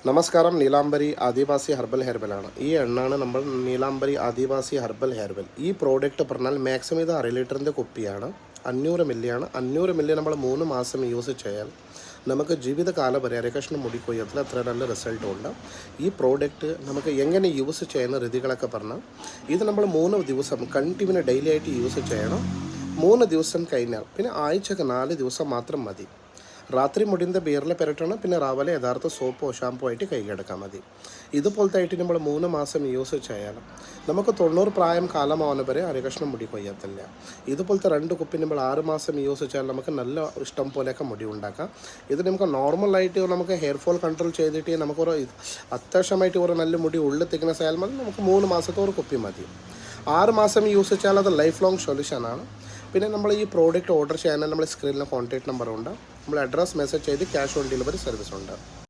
നമസ്കാരം. നീലാംബരി ആദിവാസി ഹെർബൽ ഹെയർബലാണ്. ഈ എണ്ണാണ് നമ്മൾ നീലാംബരി ആദിവാസി ഹെർബൽ ഹെയർബൽ. ഈ പ്രോഡക്റ്റ് പറഞ്ഞാൽ മാക്സിമം ഇത് 1/2 ലിറ്ററിൻ്റെ കുപ്പിയാണ്. 500 മില്ലിയാണ്. 500 മില്ലി നമ്മൾ 3 മാസം യൂസ് ചെയ്യാൻ നമുക്ക് ജീവിതകാലം വരെ അരകഷ്ണം മുടി കൊയ്യത്തിൽ അത്ര നല്ല റിസൾട്ടുണ്ട്. ഈ പ്രോഡക്റ്റ് നമുക്ക് എങ്ങനെ യൂസ് ചെയ്യുന്ന രീതികളൊക്കെ പറഞ്ഞാൽ, ഇത് നമ്മൾ 3 ദിവസം കണ്ടിന്യൂ ഡെയിലി ആയിട്ട് യൂസ് ചെയ്യണം. 3 ദിവസം കഴിഞ്ഞാൽ പിന്നെ ആഴ്ചക്ക് 4 ദിവസം മാത്രം മതി. രാത്രി മുടിൻ്റെ ബീറിൽ പെരട്ടണം. പിന്നെ രാവിലെ യഥാർത്ഥ സോപ്പോ ഷാമ്പോ ആയിട്ട് കൈകെടുക്കാൻ മതി. ഇതുപോലത്തെ ആയിട്ട് നമ്മൾ 3 മാസം യൂസ് ചെയ്യാനും നമുക്ക് 90 പ്രായം കാലമാവുന്ന വരെ അരകഷ്ണം മുടി കൊയ്യത്തില്ല. ഇതുപോലത്തെ 2 കുപ്പി നമ്മൾ 6 മാസം യൂസ് ചെയ്യാൻ നമുക്ക് നല്ല ഇഷ്ടം പോലെയൊക്കെ മുടി ഉണ്ടാക്കാം. ഇത് നമുക്ക് നോർമലായിട്ട് നമുക്ക് ഹെയർ ഫോൾ കൺട്രോൾ ചെയ്തിട്ട് നമുക്കൊരു അത്യാവശ്യമായിട്ട് ഒരു നല്ല മുടി ഉള്ളിൽ തിക്നെസ് ആയാൽ മതി. നമുക്ക് 3 മാസത്തെ ഒരു കുപ്പി മതി. 6 മാസം യൂസ് ചെയ്യാൻ അത് ലൈഫ് ലോങ് സൊല്യൂഷനാണ്. പിന്നെ നമ്മൾ ഈ പ്രോഡക്റ്റ് ഓർഡർ ചെയ്യാൻ നമ്മൾ സ്ക്രീനിൽ കോൺടാക്ട് നമ്പറുണ്ട്. നമ്മൾ അഡ്രസ് മെസ്സേജ് ചെയ്ത് ക്യാഷ് ഓൺ ഡെലിവറി സർവീസ് ഉണ്ട്.